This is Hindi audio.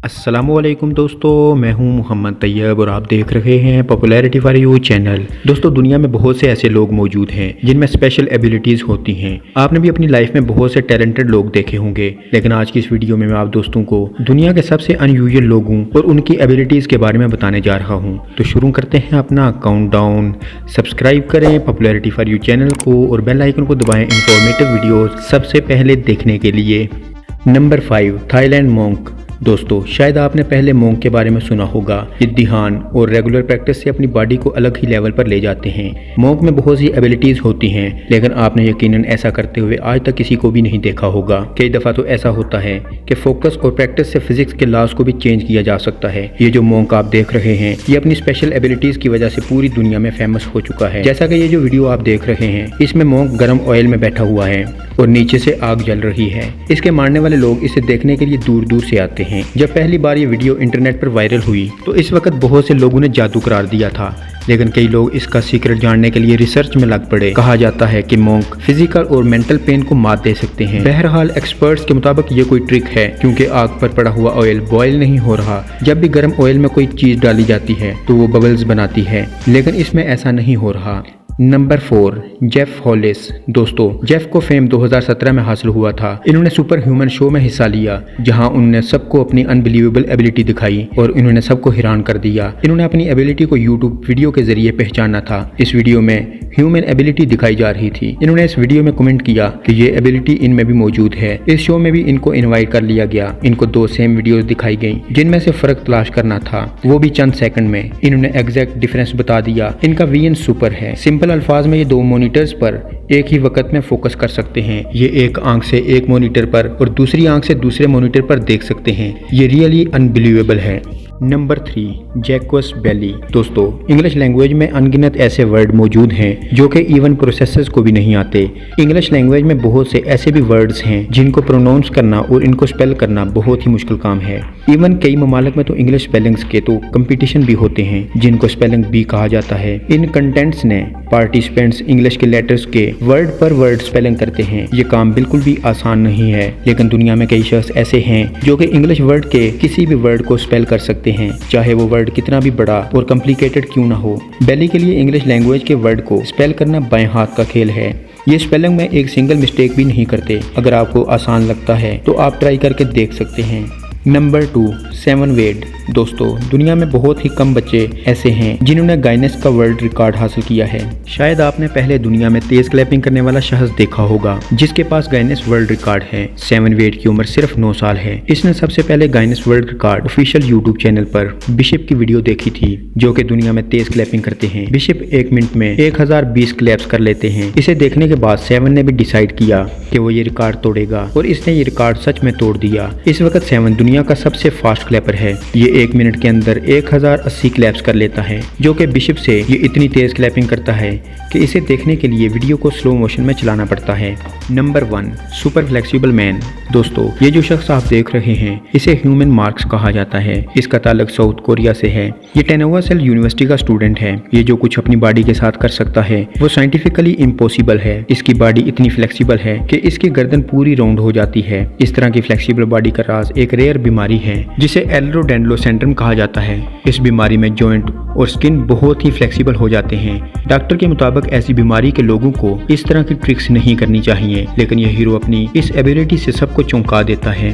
अस्सलामुअलैकुम दोस्तों, मैं हूं मोहम्मद तैयब और आप देख रहे हैं पॉपुलैरिटी फॉर यू चैनल। दोस्तों, दुनिया में बहुत से ऐसे लोग मौजूद हैं जिनमें स्पेशल एबिलिटीज़ होती हैं। आपने भी अपनी लाइफ में बहुत से टैलेंटेड लोग देखे होंगे, लेकिन आज की इस वीडियो में मैं आप दोस्तों को दुनिया के सबसे अनयूजुअल लोगों और उनकी एबिलिटीज़ के बारे में बताने जा रहा हूँ। तो शुरू करते हैं अपना काउंटडाउन। सब्सक्राइब करें पॉपुलैरिटी फॉर यू चैनल को और बेल आइकन को दबाएं इंफॉर्मेटिव वीडियोज़ सबसे पहले देखने के लिए। Number 5, Thailand monk. दोस्तों, शायद आपने पहले मोंक के बारे में सुना होगा। ये ध्यान और रेगुलर प्रैक्टिस से अपनी बॉडी को अलग ही लेवल पर ले जाते हैं। मोंक में बहुत सी एबिलिटीज होती हैं, लेकिन आपने यकीनन ऐसा करते हुए आज तक किसी को भी नहीं देखा होगा। कई दफ़ा तो ऐसा होता है कि फोकस और प्रैक्टिस से फिजिक्स के लॉज को भी चेंज किया जा सकता है। ये जो मोंक आप देख रहे हैं, ये अपनी स्पेशल एबिलिटीज की वजह से पूरी दुनिया में फेमस हो चुका है। जैसा कि ये जो वीडियो आप देख रहे हैं, इसमें मोंक गर्म ऑयल में बैठा हुआ है और नीचे से आग जल रही है। इसके मारने वाले लोग इसे देखने के लिए दूर दूर से आते हैं। जब पहली बार ये वीडियो इंटरनेट पर वायरल हुई तो इस वक्त बहुत से लोगों ने जादू करार दिया था, लेकिन कई लोग इसका सीक्रेट जानने के लिए रिसर्च में लग पड़े। कहा जाता है कि मोंक फिजिकल और मेंटल पेन को मात दे सकते हैं। बहरहाल एक्सपर्ट्स के मुताबिक ये कोई ट्रिक है, क्योंकि आग पर पड़ा हुआ ऑयल बॉयल नहीं हो रहा। जब भी गर्म ऑयल में कोई चीज डाली जाती है तो वो बबल्स बनाती है, लेकिन इसमें ऐसा नहीं हो रहा। Number 4, Jeff Hollies. दोस्तों, जेफ को फेम 2017 में हासिल हुआ था। इन्होंने सुपर ह्यूमन शो में हिस्सा लिया, जहां उन्होंने सबको अपनी अनबिलीवेबल एबिलिटी दिखाई और इन्होंने सबको हैरान कर दिया। इन्होंने अपनी एबिलिटी को यूट्यूब वीडियो के जरिए पहचाना था। इस वीडियो में ह्यूमन एबिलिटी दिखाई जा रही थी। इन्होंने इस वीडियो में कमेंट किया कि ये एबिलिटी इनमें भी मौजूद है। इस शो में भी इनको इन्वाइट कर लिया गया। इनको 2 सेम वीडियोस दिखाई गई, जिनमें से फर्क तलाश करना था, वो भी चंद सेकंड में। इन्होंने एग्जैक्ट डिफरेंस बता दिया। इनका विजन सुपर है। सिंपल अल्फाज में ये 2 मॉनिटर्स पर एक ही वक्त में फोकस कर सकते हैं। ये एक आंख से एक मॉनिटर पर और दूसरी आंख से दूसरे मॉनिटर पर देख सकते हैं। ये रियली अनबिलीवेबल है। नंबर 3, जैक्वस बेली। दोस्तों, इंग्लिश लैंग्वेज में अनगिनत ऐसे वर्ड मौजूद हैं जो कि इवन प्रोसेसर्स को भी नहीं आते। इंग्लिश लैंग्वेज में बहुत से ऐसे भी वर्ड्स हैं जिनको प्रोनाउंस करना और इनको स्पेल करना बहुत ही मुश्किल काम है। इवन कई ममालिक में तो इंग्लिश स्पेलिंग्स के तो कंपटीशन भी होते हैं, जिनको स्पेलिंग बी कहा जाता है। इन कंटेंट्स ने पार्टिसिपेंट्स इंग्लिश के लेटर्स के वर्ड पर वर्ड स्पेलिंग करते हैं। ये काम बिल्कुल भी आसान नहीं है, लेकिन दुनिया में कई शख्स ऐसे हैं जो कि इंग्लिश वर्ड के किसी भी वर्ड को स्पेल कर सकते हैं, चाहे वो वर्ड कितना भी बड़ा और कॉम्प्लिकेटेड क्यों ना हो। बेली के लिए इंग्लिश लैंग्वेज के वर्ड को स्पेल करना बाएं हाथ का खेल है। ये स्पेलिंग में एक सिंगल मिस्टेक भी नहीं करते। अगर आपको आसान लगता है तो आप ट्राई करके देख सकते हैं। नंबर 2, 7 वेड। दोस्तों, दुनिया में बहुत ही कम बच्चे ऐसे हैं जिन्होंने गाइनेस का वर्ल्ड रिकॉर्ड हासिल किया है। शायद आपने पहले दुनिया में तेज क्लैपिंग करने वाला शख्स देखा होगा जिसके पास गाइनेस वर्ल्ड रिकॉर्ड है। 7 वेड की उम्र सिर्फ 9 साल है। इसने सबसे पहले Guinness world record official YouTube channel पर बिशप की वीडियो देखी थी, जो कि दुनिया में तेज क्लैपिंग करते हैं। बिशप 1 मिनट में 1020 क्लैप्स कर लेते हैं। इसे देखने के बाद 7 ने भी डिसाइड किया कि वो ये रिकॉर्ड तोड़ेगा, और इसने ये रिकॉर्ड सच में तोड़ दिया। इस वक्त 7 दुनिया का सबसे फास्ट क्लैपर है। ये 1 मिनट के अंदर 1080 क्लैप्स कर लेता है, जो कि बिशप से ये इतनी तेज क्लैपिंग करता है कि इसे देखने के लिए वीडियो को स्लो मोशन में चलाना पड़ता है। Number 1, super flexible man. दोस्तों, ये जो शख्स आप देख रहे हैं, इसे ह्यूमन मार्क्स कहा जाता है। इसका ताल्लुक साउथ कोरिया से है। ये टेनोवा सेल यूनिवर्सिटी का स्टूडेंट है। ये जो कुछ अपनी बॉडी के साथ कर सकता है वो साइंटिफिकली इम्पॉसिबल है। इसकी बॉडी इतनी फ्लेक्सिबल है कि इसकी गर्दन पूरी राउंड हो जाती है। इस तरह की फ्लेक्सिबल बॉडी का राज एक रेयर बीमारी है जिसे एल्ड्रोडेंड्रोसिंड्रोम कहा जाता है। इस बीमारी में जॉइंट और स्किन बहुत ही फ्लेक्सिबल हो जाते हैं। डॉक्टर के मुताबिक ऐसी बीमारी के लोगों को इस तरह की ट्रिक्स नहीं करनी चाहिए, लेकिन यह हीरो अपनी इस एबिलिटी से सबको चौंका देता है।